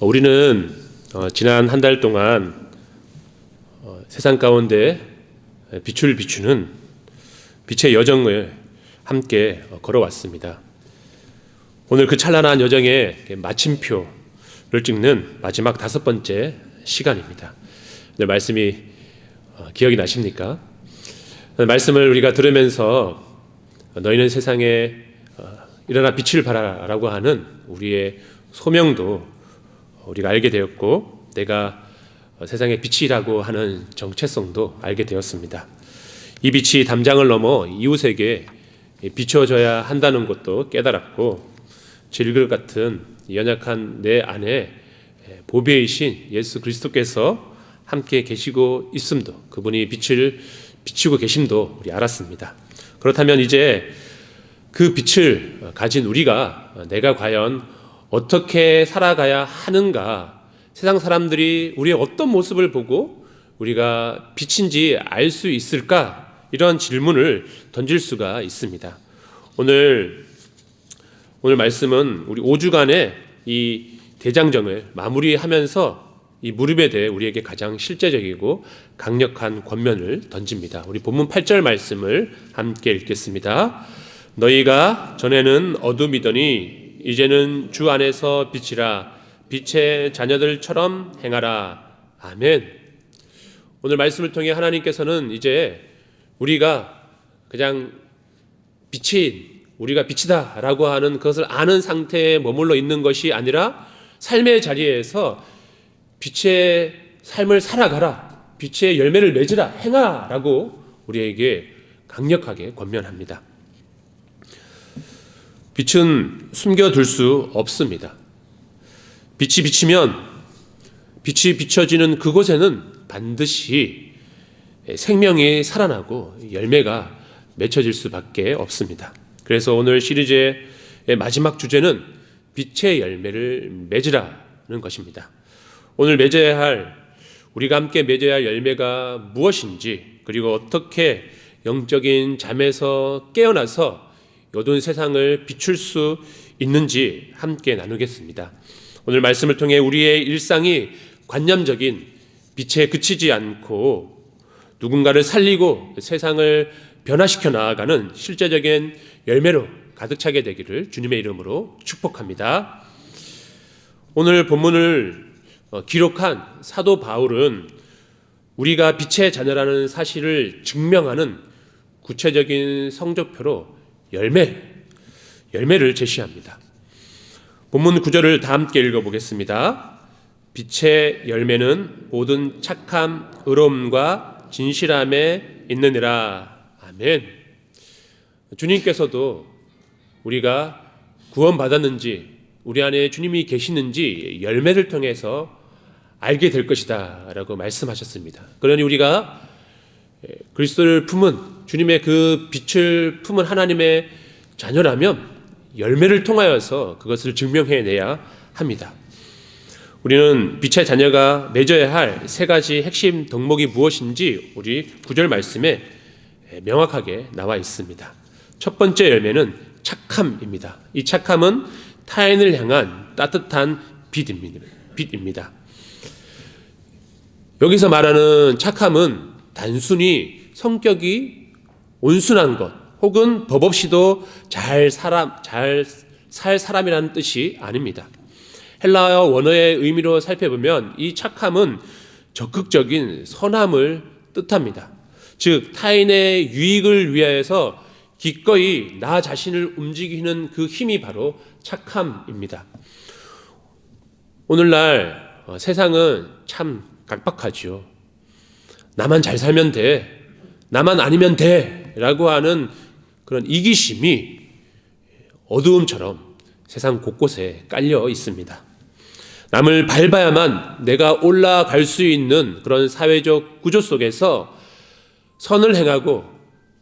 우리는 지난 한 달 동안 세상 가운데 빛을 비추는 빛의 여정을 함께 걸어왔습니다. 오늘 그 찬란한 여정의 마침표를 찍는 마지막 5번째 시간입니다. 오늘 말씀이 기억이 나십니까? 말씀을 우리가 들으면서 너희는 세상에 일어나 빛을 발하라라고 하는 우리의 소명도 우리가 알게 되었고, 내가 세상의 빛이라고 하는 정체성도 알게 되었습니다. 이 빛이 담장을 넘어 이웃에게 비춰져야 한다는 것도 깨달았고, 질그릇 같은 연약한 내 안에 보배이신 예수 그리스도께서 함께 계시고 있음도, 그분이 빛을 비추고 계심도 우리 알았습니다. 그렇다면 이제 그 빛을 가진 우리가 내가 과연 어떻게 살아가야 하는가, 세상 사람들이 우리의 어떤 모습을 보고 우리가 빛인지 알 수 있을까, 이런 질문을 던질 수가 있습니다. 오늘 말씀은 우리 5주간의 이 대장정을 마무리하면서 이 무릎에 대해 우리에게 가장 실제적이고 강력한 권면을 던집니다. 우리 본문 8절 말씀을 함께 읽겠습니다. 너희가 전에는 어둠이더니 이제는 주 안에서 빛이라, 빛의 자녀들처럼 행하라. 아멘. 오늘 말씀을 통해 하나님께서는 이제 우리가 그냥 우리가 빛이다 라고 하는 그것을 아는 상태에 머물러 있는 것이 아니라 삶의 자리에서 빛의 삶을 살아가라, 빛의 열매를 맺으라, 행하라 라고 우리에게 강력하게 권면합니다. 빛은 숨겨둘 수 없습니다. 빛이 비춰지는 그곳에는 반드시 생명이 살아나고 열매가 맺혀질 수밖에 없습니다. 그래서 오늘 시리즈의 마지막 주제는 빛의 열매를 맺으라는 것입니다. 오늘 우리가 함께 맺어야 할 열매가 무엇인지, 그리고 어떻게 영적인 잠에서 깨어나서 어두운 세상을 비출 수 있는지 함께 나누겠습니다. 오늘 말씀을 통해 우리의 일상이 관념적인 빛에 그치지 않고 누군가를 살리고 세상을 변화시켜 나아가는 실제적인 열매로 가득 차게 되기를 주님의 이름으로 축복합니다. 오늘 본문을 기록한 사도 바울은 우리가 빛의 자녀라는 사실을 증명하는 구체적인 성적표로 열매를 제시합니다. 본문 9절을 다 함께 읽어보겠습니다. 빛의 열매는 모든 착함, 의로움과 진실함에 있느니라. 아멘. 주님께서도 우리가 구원받았는지, 우리 안에 주님이 계시는지 열매를 통해서 알게 될 것이다 라고 말씀하셨습니다. 그러니 우리가 그리스도를 품은, 주님의 그 빛을 품은 하나님의 자녀라면 열매를 통하여서 그것을 증명해내야 합니다. 우리는 빛의 자녀가 맺어야 할 3가지 핵심 덕목이 무엇인지 우리 9절 말씀에 명확하게 나와 있습니다. 첫 번째 열매는 착함입니다. 이 착함은 타인을 향한 따뜻한 빛입니다. 여기서 말하는 착함은 단순히 성격이 온순한 것, 혹은 법 없이도 잘 살 사람이라는 뜻이 아닙니다. 헬라어 원어의 의미로 살펴보면 이 착함은 적극적인 선함을 뜻합니다. 즉 타인의 유익을 위하여서 기꺼이 나 자신을 움직이는 그 힘이 바로 착함입니다. 오늘날 세상은 참 각박하지요. 나만 잘 살면 돼, 나만 아니면 돼 라고 하는 그런 이기심이 어두움처럼 세상 곳곳에 깔려 있습니다. 남을 밟아야만 내가 올라갈 수 있는 그런 사회적 구조 속에서 선을 행하고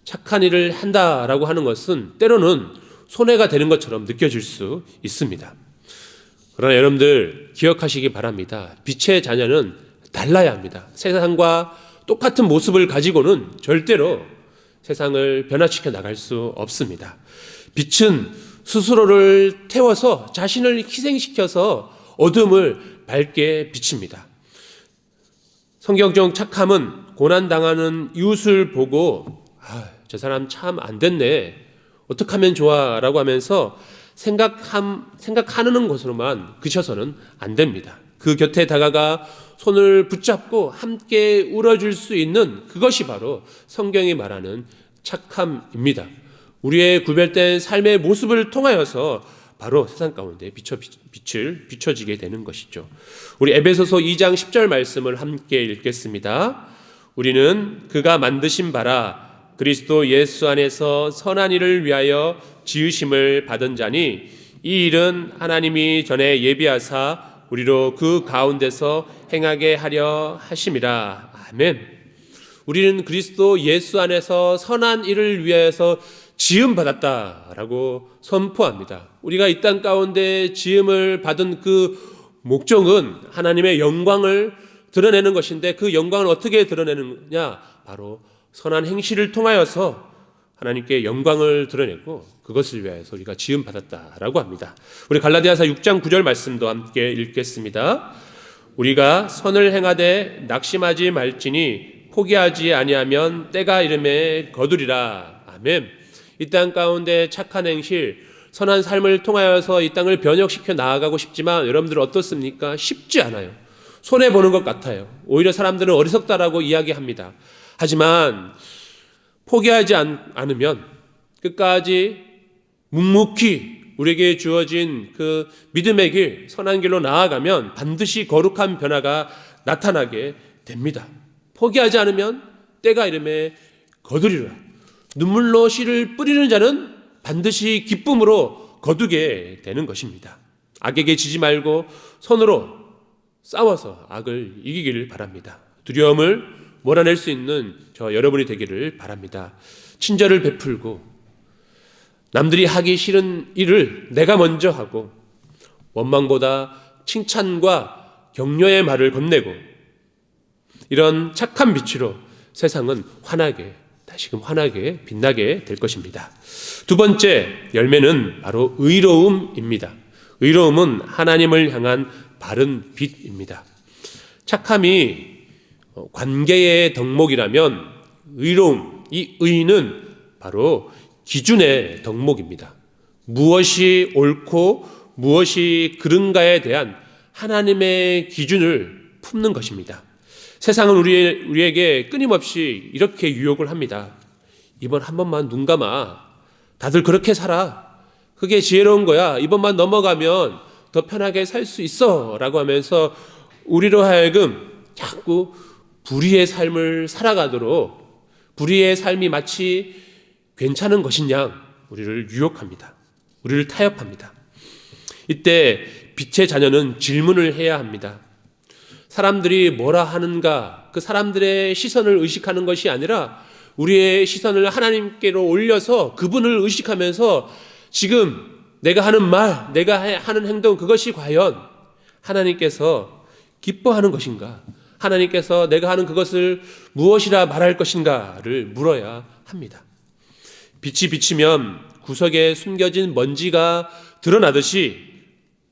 착한 일을 한다라고 하는 것은 때로는 손해가 되는 것처럼 느껴질 수 있습니다. 그러나 여러분들 기억하시기 바랍니다. 빛의 자녀는 달라야 합니다. 세상과 똑같은 모습을 가지고는 절대로 세상을 변화시켜 나갈 수 없습니다. 빛은 스스로를 태워서 자신을 희생시켜서 어둠을 밝게 비칩니다. 성경적 착함은 고난당하는 이웃을 보고 저 사람 참 안 됐네, 어떻게 하면 좋아 라고 하면서 생각하는 것으로만 그쳐서는 안 됩니다. 그 곁에 다가가 손을 붙잡고 함께 울어줄 수 있는 그것이 바로 성경이 말하는 착함입니다. 우리의 구별된 삶의 모습을 통하여서 바로 세상 가운데 빛을 비춰지게 되는 것이죠. 우리 에베소서 2장 10절 말씀을 함께 읽겠습니다. 우리는 그가 만드신 바라 그리스도 예수 안에서 선한 일을 위하여 지으심을 받은 자니 이 일은 하나님이 전에 예비하사 우리로 그 가운데서 행하게 하려 하심이라. 아멘. 우리는 그리스도 예수 안에서 선한 일을 위하여서 지음 받았다라고 선포합니다. 우리가 이 땅 가운데 지음을 받은 그 목적은 하나님의 영광을 드러내는 것인데, 그 영광을 어떻게 드러내느냐? 바로 선한 행실을 통하여서 하나님께 영광을 드러내고 그것을 위하여서 우리가 지음 받았다라고 합니다. 우리 갈라디아서 6장 9절 말씀도 함께 읽겠습니다. 우리가 선을 행하되 낙심하지 말지니 포기하지 아니하면 때가 이름에 거두리라. 아멘. 이 땅 가운데 착한 행실, 선한 삶을 통하여서 이 땅을 변혁시켜 나아가고 싶지만 여러분들 어떻습니까? 쉽지 않아요. 손해보는 것 같아요. 오히려 사람들은 어리석다라고 이야기합니다. 하지만 포기하지 않으면, 끝까지 묵묵히 우리에게 주어진 그 믿음의 길, 선한 길로 나아가면 반드시 거룩한 변화가 나타나게 됩니다. 포기하지 않으면 때가 이름에 거두리라. 눈물로 씨를 뿌리는 자는 반드시 기쁨으로 거두게 되는 것입니다. 악에게 지지 말고 손으로 싸워서 악을 이기기를 바랍니다. 두려움을 몰아낼 수 있는 저 여러분이 되기를 바랍니다. 친절을 베풀고 남들이 하기 싫은 일을 내가 먼저 하고 원망보다 칭찬과 격려의 말을 건네고, 이런 착한 빛으로 세상은 다시금 환하게 빛나게 될 것입니다. 두 번째 열매는 바로 의로움입니다. 의로움은 하나님을 향한 바른 빛입니다. 착함이 관계의 덕목이라면 의로움, 이 의는 바로 기준의 덕목입니다. 무엇이 옳고 무엇이 그른가에 대한 하나님의 기준을 품는 것입니다. 세상은 우리에게 끊임없이 이렇게 유혹을 합니다. 이번 한 번만 눈 감아. 다들 그렇게 살아. 그게 지혜로운 거야. 이번만 넘어가면 더 편하게 살 수 있어 라고 하면서 우리로 하여금 자꾸 불의의 삶을 살아가도록, 불의의 삶이 마치 괜찮은 것인 양 우리를 유혹합니다. 우리를 타협합니다. 이때 빛의 자녀는 질문을 해야 합니다. 사람들이 뭐라 하는가, 그 사람들의 시선을 의식하는 것이 아니라 우리의 시선을 하나님께로 올려서 그분을 의식하면서 지금 내가 하는 말, 내가 하는 행동, 그것이 과연 하나님께서 기뻐하는 것인가, 하나님께서 내가 하는 그것을 무엇이라 말할 것인가를 물어야 합니다. 빛이 비치면 구석에 숨겨진 먼지가 드러나듯이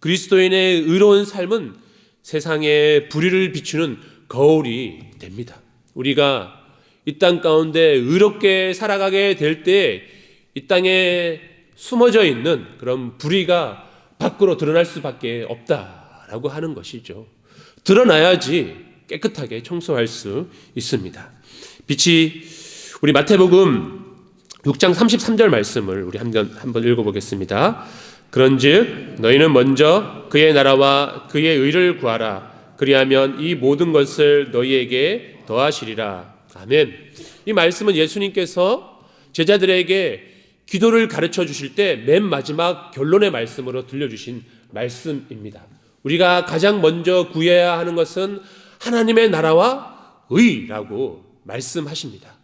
그리스도인의 의로운 삶은 세상에 불의를 비추는 거울이 됩니다. 우리가 이 땅 가운데 의롭게 살아가게 될 때 이 땅에 숨어져 있는 그런 불의가 밖으로 드러날 수밖에 없다라고 하는 것이죠. 드러나야지 깨끗하게 청소할 수 있습니다. 빛이, 우리 마태복음 6장 33절 말씀을 우리 한번 읽어보겠습니다. 그런즉 너희는 먼저 그의 나라와 그의 의를 구하라. 그리하면 이 모든 것을 너희에게 더하시리라. 아멘. 이 말씀은 예수님께서 제자들에게 기도를 가르쳐 주실 때 맨 마지막 결론의 말씀으로 들려주신 말씀입니다. 우리가 가장 먼저 구해야 하는 것은 하나님의 나라와 의라고 말씀하십니다.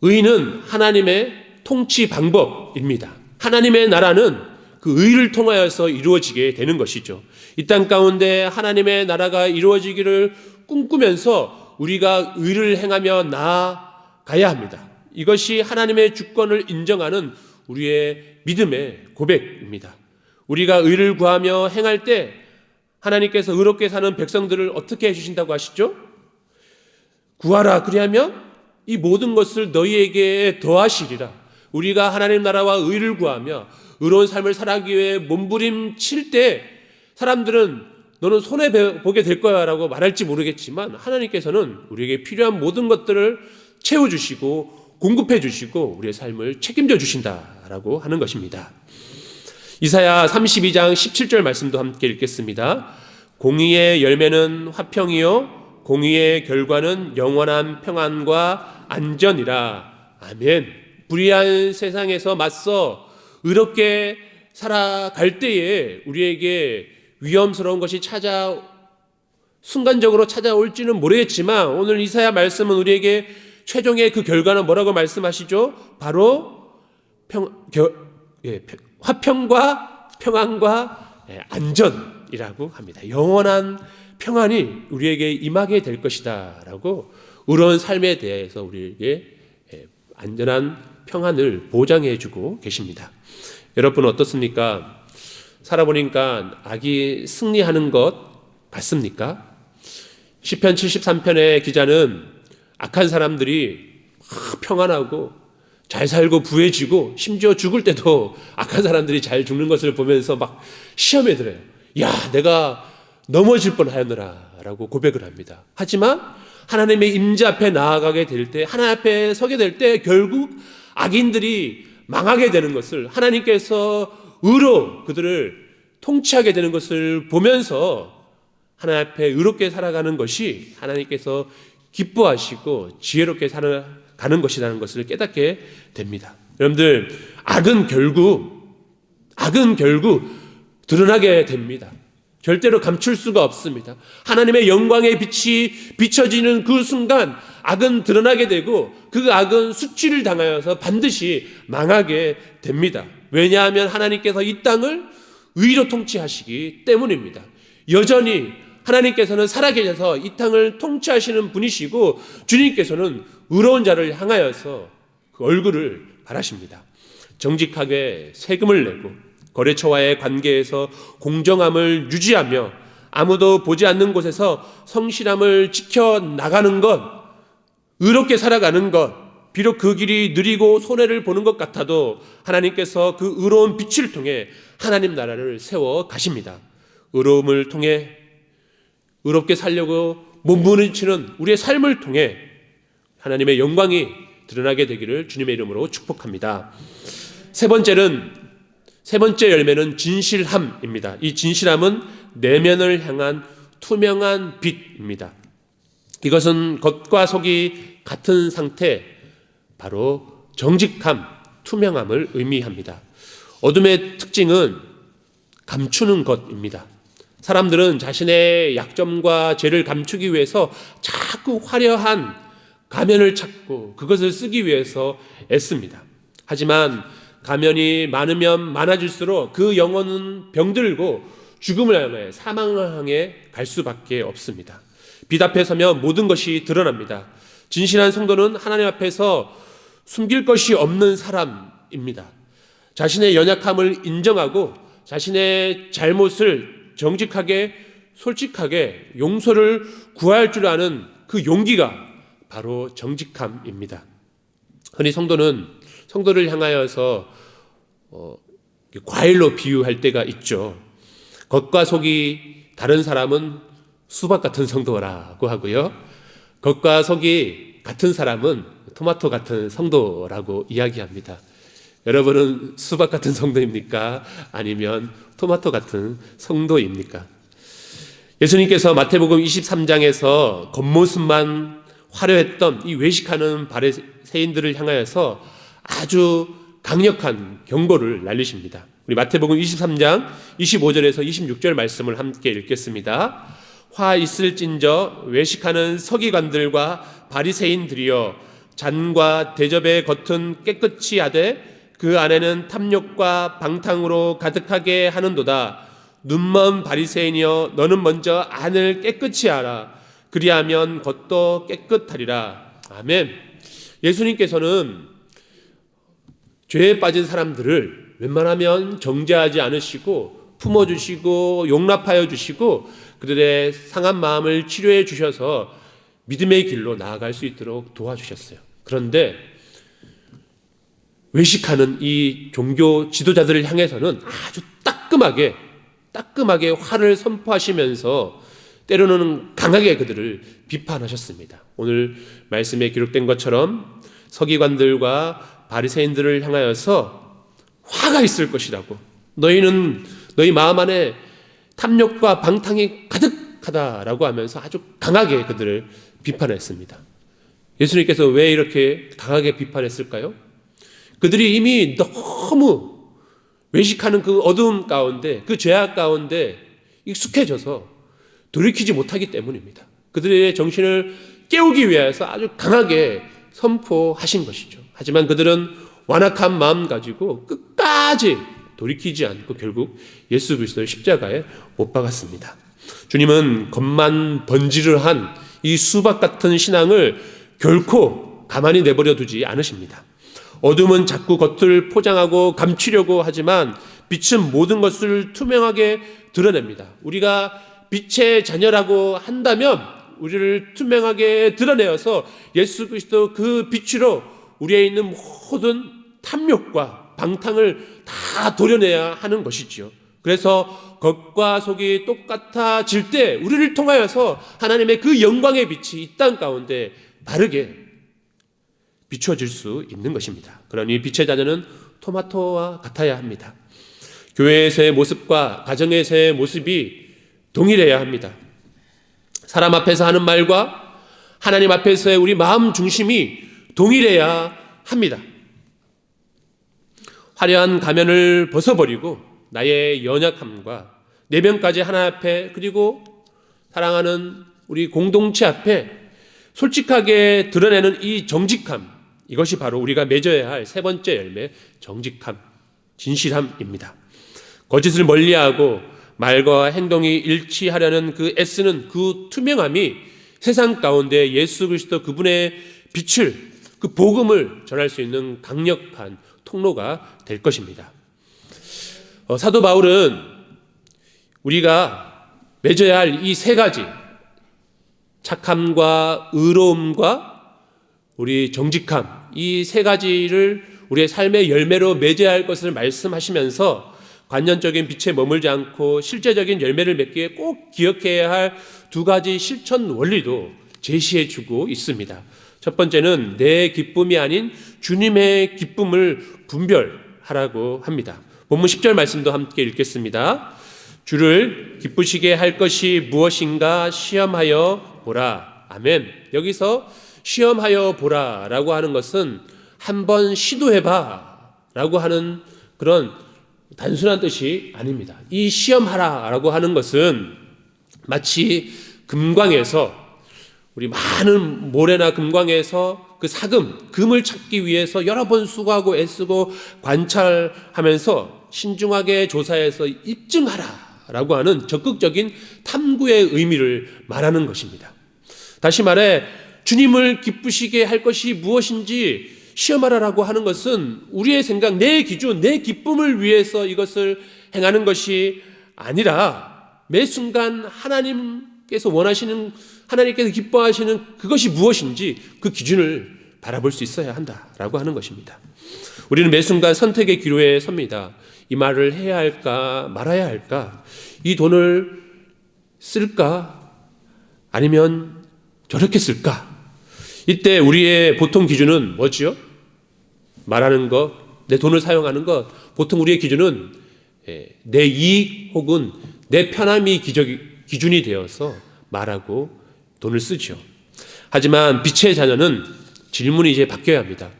의는 하나님의 통치 방법입니다. 하나님의 나라는 그 의를 통하여서 이루어지게 되는 것이죠. 이 땅 가운데 하나님의 나라가 이루어지기를 꿈꾸면서 우리가 의를 행하며 나아가야 합니다. 이것이 하나님의 주권을 인정하는 우리의 믿음의 고백입니다. 우리가 의를 구하며 행할 때 하나님께서 의롭게 사는 백성들을 어떻게 해주신다고 하시죠? 구하라, 그리하면 이 모든 것을 너희에게 더하시리라. 우리가 하나님 나라와 의를 구하며 의로운 삶을 살아가기 위해 몸부림칠 때 사람들은 너는 손해보게 될 거야 라고 말할지 모르겠지만, 하나님께서는 우리에게 필요한 모든 것들을 채워주시고 공급해 주시고 우리의 삶을 책임져 주신다라고 하는 것입니다. 이사야 32장 17절 말씀도 함께 읽겠습니다. 공의의 열매는 화평이요 공의의 결과는 영원한 평안과 안전이라. 아멘. 불의한 세상에서 맞서 의롭게 살아갈 때에 우리에게 위험스러운 것이 순간적으로 찾아올지는 모르겠지만, 오늘 이사야 말씀은 우리에게 최종의 그 결과는 뭐라고 말씀하시죠? 바로 화평과 평안과 안전이라고 합니다. 영원한 평안이 우리에게 임하게 될 것이다 라고 의로운 삶에 대해서 우리에게 안전한 평안을 보장해 주고 계십니다. 여러분 어떻습니까? 살아보니까 악이 승리하는 것 같습니까? 시편 73편의 기자는 악한 사람들이 평안하고 잘 살고 부해지고 심지어 죽을 때도 악한 사람들이 잘 죽는 것을 보면서 막 시험에 들어요. 야, 내가 넘어질 뻔하였노라 라고 고백을 합니다. 하지만 하나님의 임재 앞에 나아가게 될 때, 하나님 앞에 서게 될 때 결국 악인들이 망하게 되는 것을, 하나님께서 의로 그들을 통치하게 되는 것을 보면서 하나님 앞에 의롭게 살아가는 것이 하나님께서 기뻐하시고 지혜롭게 살아가는 것이라는 것을 깨닫게 됩니다. 여러분들, 악은 결국 드러나게 됩니다. 절대로 감출 수가 없습니다. 하나님의 영광의 빛이 비춰지는 그 순간 악은 드러나게 되고 그 악은 수치를 당하여서 반드시 망하게 됩니다. 왜냐하면 하나님께서 이 땅을 의로 통치하시기 때문입니다. 여전히 하나님께서는 살아계셔서 이 땅을 통치하시는 분이시고, 주님께서는 의로운 자를 향하여서 그 얼굴을 바라십니다. 정직하게 세금을 내고 거래처와의 관계에서 공정함을 유지하며 아무도 보지 않는 곳에서 성실함을 지켜나가는 것, 의롭게 살아가는 것, 비록 그 길이 느리고 손해를 보는 것 같아도 하나님께서 그 의로운 빛을 통해 하나님 나라를 세워 가십니다. 의로움을 통해 의롭게 살려고 몸부림치는 우리의 삶을 통해 하나님의 영광이 드러나게 되기를 주님의 이름으로 축복합니다. 세 번째 열매는 진실함입니다. 이 진실함은 내면을 향한 투명한 빛입니다. 이것은 겉과 속이 같은 상태, 바로 정직함, 투명함을 의미합니다. 어둠의 특징은 감추는 것입니다. 사람들은 자신의 약점과 죄를 감추기 위해서 자꾸 화려한 가면을 찾고 그것을 쓰기 위해서 애씁니다. 하지만 가면이 많으면 많아질수록 그 영혼은 병들고 죽음을 향해, 사망을 향해 갈 수밖에 없습니다. 빛 앞에 서면 모든 것이 드러납니다. 진실한 성도는 하나님 앞에서 숨길 것이 없는 사람입니다. 자신의 연약함을 인정하고 자신의 잘못을 정직하게, 솔직하게 용서를 구할 줄 아는 그 용기가 바로 정직함입니다. 흔히 성도를 향하여서 과일로 비유할 때가 있죠. 겉과 속이 다른 사람은 수박 같은 성도라고 하고요, 겉과 속이 같은 사람은 토마토 같은 성도라고 이야기합니다. 여러분은 수박 같은 성도입니까? 아니면 토마토 같은 성도입니까? 예수님께서 마태복음 23장에서 겉모습만 화려했던 이 외식하는 바리새인들을 향하여서 아주 강력한 경고를 날리십니다. 우리 마태복음 23장 25절에서 26절 말씀을 함께 읽겠습니다. 화 있을진저 외식하는 서기관들과 바리새인들이여, 잔과 대접의 겉은 깨끗이 하되 그 안에는 탐욕과 방탕으로 가득하게 하는도다. 눈먼 바리새인이여, 너는 먼저 안을 깨끗이 하라. 그리하면 겉도 깨끗하리라. 아멘. 예수님께서는 죄에 빠진 사람들을 웬만하면 정죄하지 않으시고 품어주시고 용납하여 주시고 그들의 상한 마음을 치료해 주셔서 믿음의 길로 나아갈 수 있도록 도와주셨어요. 그런데 외식하는 이 종교 지도자들을 향해서는 아주 따끔하게 화를 선포하시면서 때로는 강하게 그들을 비판하셨습니다. 오늘 말씀에 기록된 것처럼 서기관들과 바리새인들을 향하여서 화가 있을 것이라고, 너희는 너희 마음 안에 탐욕과 방탕이 가득하다라고 하면서 아주 강하게 그들을 비판했습니다. 예수님께서 왜 이렇게 강하게 비판했을까요? 그들이 이미 너무 외식하는 그 어두움 가운데, 그 죄악 가운데 익숙해져서 돌이키지 못하기 때문입니다. 그들의 정신을 깨우기 위해서 아주 강하게 선포하신 것이죠. 하지만 그들은 완악한 마음 가지고 끝까지 돌이키지 않고 결국 예수 그리스도의 십자가에 못 박았습니다. 주님은 겉만 번지르한 이 수박 같은 신앙을 결코 가만히 내버려 두지 않으십니다. 어둠은 자꾸 겉을 포장하고 감추려고 하지만 빛은 모든 것을 투명하게 드러냅니다. 우리가 빛의 자녀라고 한다면 우리를 투명하게 드러내어서 예수 그리스도 그 빛으로 우리에 있는 모든 탐욕과 방탕을 다 도려내야 하는 것이지요. 그래서 겉과 속이 똑같아질 때 우리를 통하여서 하나님의 그 영광의 빛이 이 땅 가운데 바르게 비춰질 수 있는 것입니다. 그러니 빛의 자녀는 토마토와 같아야 합니다. 교회에서의 모습과 가정에서의 모습이 동일해야 합니다. 사람 앞에서 하는 말과 하나님 앞에서의 우리 마음 중심이 동일해야 합니다. 화려한 가면을 벗어버리고 나의 연약함과 내면까지 하나님 앞에, 그리고 사랑하는 우리 공동체 앞에 솔직하게 드러내는 이 정직함, 이것이 바로 우리가 맺어야 할 세 번째 열매, 정직함, 진실함입니다. 거짓을 멀리하고 말과 행동이 일치하려는 그 애쓰는 그 투명함이 세상 가운데 예수 그리스도 그분의 빛을, 그 복음을 전할 수 있는 강력한 통로가 될 것입니다. 사도 바울은 우리가 맺어야 할 이 세 가지, 착함과 의로움과 우리 정직함, 이 세 가지를 우리의 삶의 열매로 맺어야 할 것을 말씀하시면서 관념적인 빛에 머물지 않고 실제적인 열매를 맺기에 꼭 기억해야 할 두 가지 실천 원리도 제시해 주고 있습니다. 첫 번째는 내 기쁨이 아닌 주님의 기쁨을 분별하라고 합니다. 본문 10절 말씀도 함께 읽겠습니다. 주를 기쁘시게 할 것이 무엇인가 시험하여 보라. 아멘. 여기서 시험하여 보라 라고 하는 것은 한번 시도해봐 라고 하는 그런 단순한 뜻이 아닙니다. 이 시험하라 라고 하는 것은 마치 금광에서, 우리 많은 모래나 금광에서 그 금을 찾기 위해서 여러 번 수고하고 애쓰고 관찰하면서 신중하게 조사해서 입증하라 라고 하는 적극적인 탐구의 의미를 말하는 것입니다. 다시 말해 주님을 기쁘시게 할 것이 무엇인지 시험하라라고 하는 것은 우리의 생각, 내 기준, 내 기쁨을 위해서 이것을 행하는 것이 아니라 매 순간 하나님께서 원하시는, 하나님께서 기뻐하시는 그것이 무엇인지 그 기준을 바라볼 수 있어야 한다라고 하는 것입니다. 우리는 매 순간 선택의 기로에 섭니다. 이 말을 해야 할까 말아야 할까? 이 돈을 쓸까? 아니면 저렇게 쓸까? 이때 우리의 보통 기준은 뭐지요? 말하는 것, 내 돈을 사용하는 것, 보통 우리의 기준은 내 이익 혹은 내 편함이 기준이 되어서 말하고 돈을 쓰죠. 하지만 빛의 자녀는 질문이 이제 바뀌어야 합니다.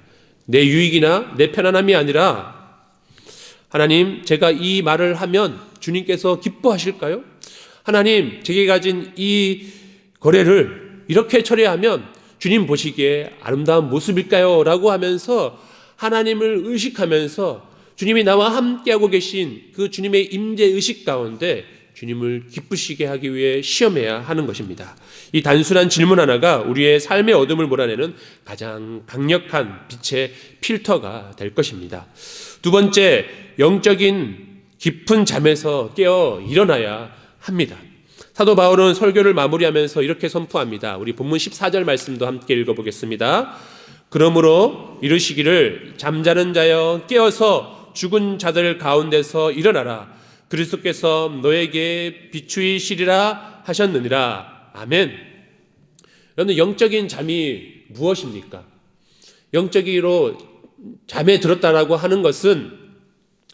내 유익이나 내 편안함이 아니라 하나님, 제가 이 말을 하면 주님께서 기뻐하실까요? 하나님, 제게 가진 이 거래를 이렇게 처리하면 주님 보시기에 아름다운 모습일까요? 라고 하면서 하나님을 의식하면서 주님이 나와 함께하고 계신 그 주님의 임재 의식 가운데 주님을 기쁘시게 하기 위해 시험해야 하는 것입니다. 이 단순한 질문 하나가 우리의 삶의 어둠을 몰아내는 가장 강력한 빛의 필터가 될 것입니다. 두 번째, 영적인 깊은 잠에서 깨어 일어나야 합니다. 사도 바울은 설교를 마무리하면서 이렇게 선포합니다. 우리 본문 14절 말씀도 함께 읽어보겠습니다. 그러므로 이르시기를 잠자는 자여 깨어서 죽은 자들 가운데서 일어나라. 그리스도께서 너에게 비추이시리라 하셨느니라. 아멘. 여러분, 영적인 잠이 무엇입니까? 영적으로 잠에 들었다라고 하는 것은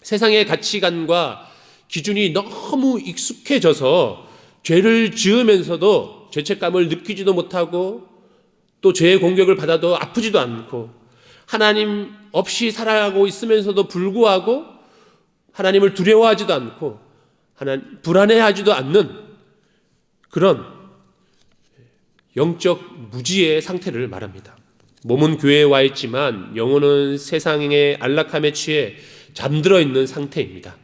세상의 가치관과 기준이 너무 익숙해져서 죄를 지으면서도 죄책감을 느끼지도 못하고 또 죄의 공격을 받아도 아프지도 않고 하나님 없이 살아가고 있으면서도 불구하고 하나님을 두려워하지도 않고 불안해하지도 않는 그런 영적 무지의 상태를 말합니다. 몸은 교회에 와 있지만 영혼은 세상의 안락함에 취해 잠들어 있는 상태입니다.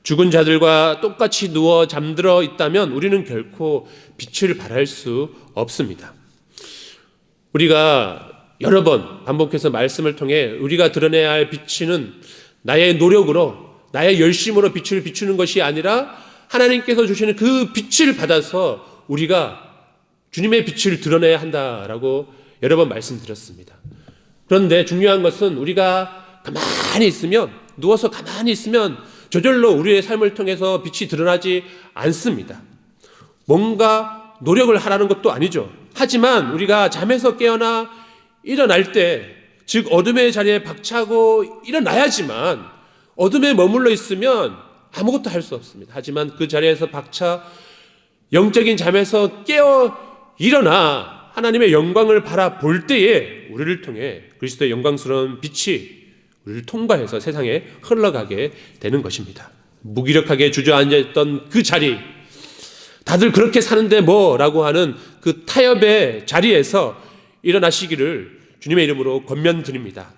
죽은 자들과 똑같이 누워 잠들어 있다면 우리는 결코 빛을 발할 수 없습니다. 우리가 여러 번 반복해서 말씀을 통해 우리가 드러내야 할 빛은 나의 노력으로 나의 열심으로 빛을 비추는 것이 아니라 하나님께서 주시는 그 빛을 받아서 우리가 주님의 빛을 드러내야 한다라고 여러 번 말씀드렸습니다. 그런데 중요한 것은 우리가 가만히 있으면, 누워서 가만히 있으면 저절로 우리의 삶을 통해서 빛이 드러나지 않습니다. 뭔가 노력을 하라는 것도 아니죠. 하지만 우리가 잠에서 깨어나 일어날 때, 즉 어둠의 자리에 박차고 일어나야지만, 어둠에 머물러 있으면 아무것도 할 수 없습니다. 하지만 그 자리에서 박차 영적인 잠에서 깨어 일어나 하나님의 영광을 바라볼 때에 우리를 통해 그리스도의 영광스러운 빛이 우리를 통과해서 세상에 흘러가게 되는 것입니다. 무기력하게 주저앉아있던 그 자리, 다들 그렇게 사는데 뭐라고 하는 그 타협의 자리에서 일어나시기를 주님의 이름으로 권면드립니다.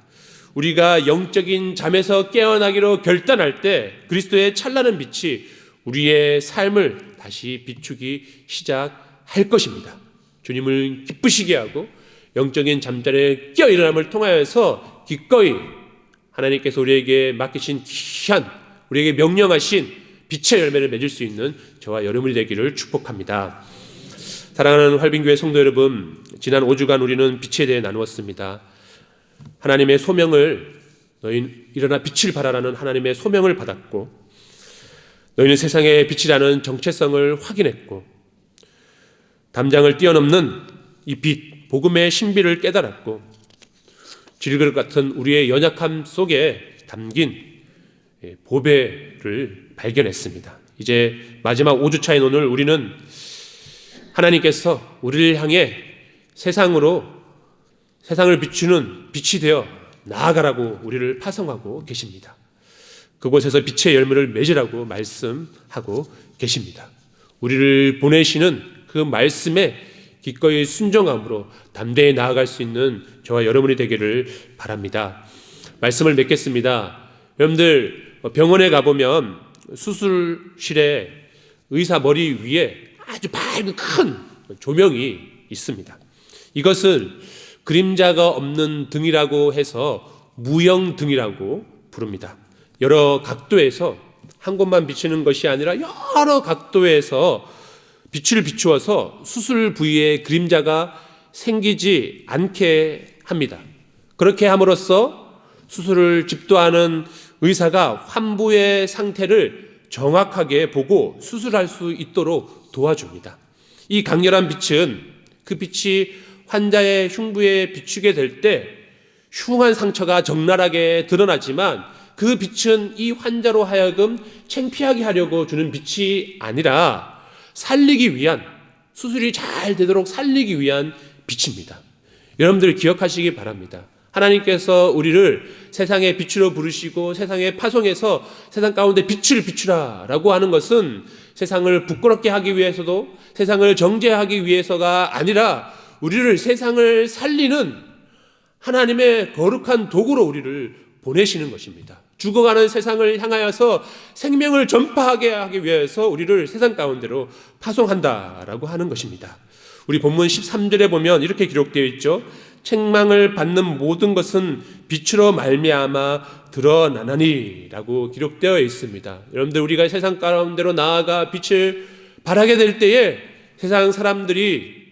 우리가 영적인 잠에서 깨어나기로 결단할 때 그리스도의 찬란한 빛이 우리의 삶을 다시 비추기 시작할 것입니다. 주님을 기쁘시게 하고 영적인 잠자리에 깨어 일어남을 통하여서 기꺼이 하나님께서 우리에게 맡기신 귀한, 우리에게 명령하신 빛의 열매를 맺을 수 있는 저와 여러분이 되기를 축복합니다. 사랑하는 활빈교회 성도 여러분, 지난 5주간 우리는 빛에 대해 나누었습니다. 하나님의 소명을, 너희는 일어나 빛을 발하라는 하나님의 소명을 받았고, 너희는 세상의 빛이라는 정체성을 확인했고, 담장을 뛰어넘는 이 빛, 복음의 신비를 깨달았고, 질그릇 같은 우리의 연약함 속에 담긴 보배를 발견했습니다. 이제 마지막 5주차인 오늘 우리는 하나님께서 우리를 향해 세상을 비추는 빛이 되어 나아가라고 우리를 파송하고 계십니다. 그곳에서 빛의 열매를 맺으라고 말씀하고 계십니다. 우리를 보내시는 그 말씀에 기꺼이 순종함으로 담대히 나아갈 수 있는 저와 여러분이 되기를 바랍니다. 말씀을 맺겠습니다. 여러분들 병원에 가보면 수술실에 의사 머리 위에 아주 밝은 큰 조명이 있습니다. 이것을 그림자가 없는 등이라고 해서 무형등이라고 부릅니다. 여러 각도에서 한 곳만 비치는 것이 아니라 여러 각도에서 빛을 비추어서 수술 부위에 그림자가 생기지 않게 합니다. 그렇게 함으로써 수술을 집도하는 의사가 환부의 상태를 정확하게 보고 수술할 수 있도록 도와줍니다. 이 강렬한 빛은, 그 빛이 환자의 흉부에 비추게 될 때 흉한 상처가 적나라하게 드러나지만 그 빛은 이 환자로 하여금 창피하게 하려고 주는 빛이 아니라 살리기 위한, 수술이 잘 되도록 살리기 위한 빛입니다. 여러분들 기억하시기 바랍니다. 하나님께서 우리를 세상의 빛으로 부르시고 세상에 파송해서 세상 가운데 빛을 비추라 라고 하는 것은 세상을 부끄럽게 하기 위해서도, 세상을 정죄하기 위해서가 아니라 우리를 세상을 살리는 하나님의 거룩한 도구로 우리를 보내시는 것입니다. 죽어가는 세상을 향하여서 생명을 전파하게 하기 위해서 우리를 세상 가운데로 파송한다라고 하는 것입니다. 우리 본문 13절에 보면 이렇게 기록되어 있죠. 책망을 받는 모든 것은 빛으로 말미암아 드러나나니라고 기록되어 있습니다. 여러분들, 우리가 세상 가운데로 나아가 빛을 발하게 될 때에 세상 사람들이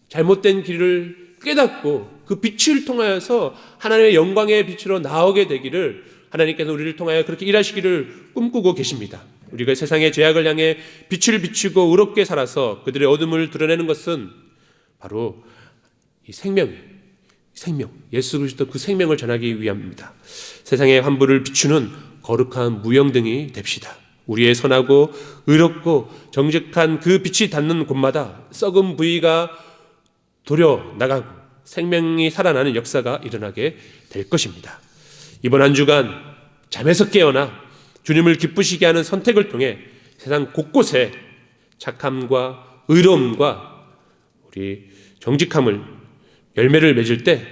잘못된 길을 깨닫고 그 빛을 통하여서 하나님의 영광의 빛으로 나오게 되기를 하나님께서 우리를 통하여 그렇게 일하시기를 꿈꾸고 계십니다. 우리가 세상의 죄악을 향해 빛을 비추고 의롭게 살아서 그들의 어둠을 드러내는 것은 바로 이 생명, 예수 그리스도 그 생명을 전하기 위함입니다. 세상의 환부를 비추는 거룩한 무영등이 됩시다. 우리의 선하고 의롭고 정직한 그 빛이 닿는 곳마다 썩은 부위가 도려 나가고 생명이 살아나는 역사가 일어나게 될 것입니다. 이번 한 주간 잠에서 깨어나 주님을 기쁘시게 하는 선택을 통해 세상 곳곳에 착함과 의로움과 우리 정직함을 열매를 맺을 때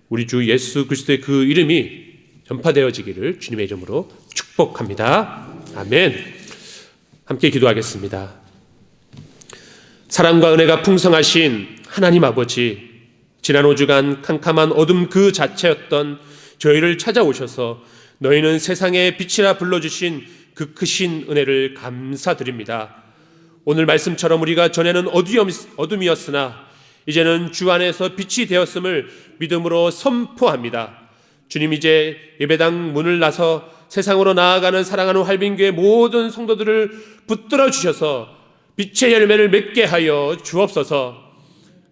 우리 주 예수 그리스도의 그 이름이 전파되어지기를 주님의 이름으로 축복합니다. 아멘. 함께 기도하겠습니다. 사랑과 은혜가 풍성하신 하나님 아버지, 지난 5주간 캄캄한 어둠 그 자체였던 저희를 찾아오셔서 너희는 세상의 빛이라 불러주신 그 크신 은혜를 감사드립니다. 오늘 말씀처럼 우리가 전에는 어둠이었으나 이제는 주 안에서 빛이 되었음을 믿음으로 선포합니다. 주님, 이제 예배당 문을 나서 세상으로 나아가는 사랑하는 활빈교회 모든 성도들을 붙들어 주셔서 빛의 열매를 맺게 하여 주옵소서.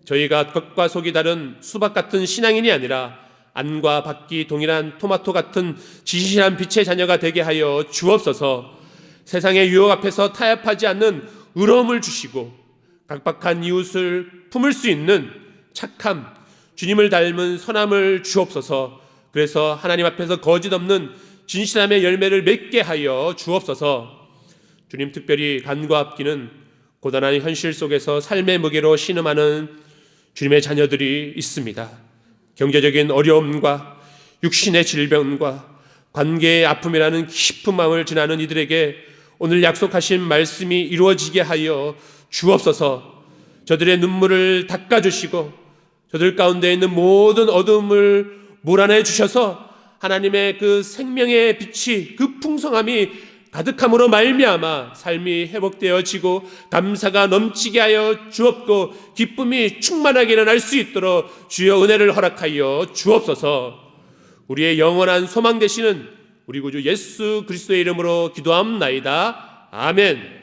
저희가 겉과 속이 다른 수박 같은 신앙인이 아니라 안과 밖이 동일한 토마토 같은 진실한 빛의 자녀가 되게 하여 주옵소서. 세상의 유혹 앞에서 타협하지 않는 의로움을 주시고 각박한 이웃을 품을 수 있는 착함, 주님을 닮은 선함을 주옵소서. 그래서 하나님 앞에서 거짓 없는 진실함의 열매를 맺게 하여 주옵소서. 주님, 특별히 간과 앞기는 고단한 현실 속에서 삶의 무게로 신음하는 주님의 자녀들이 있습니다. 경제적인 어려움과 육신의 질병과 관계의 아픔이라는 깊은 마음을 지나는 이들에게 오늘 약속하신 말씀이 이루어지게 하여 주옵소서. 저들의 눈물을 닦아주시고 저들 가운데 있는 모든 어둠을 몰아내 주셔서 하나님의 그 생명의 빛이, 그 풍성함이 가득함으로 말미암아 삶이 회복되어지고 감사가 넘치게 하여 주옵고 기쁨이 충만하게 일어날 수 있도록 주여 은혜를 허락하여 주옵소서. 우리의 영원한 소망 되시는 우리 구주 예수 그리스도의 이름으로 기도합나이다. 아멘.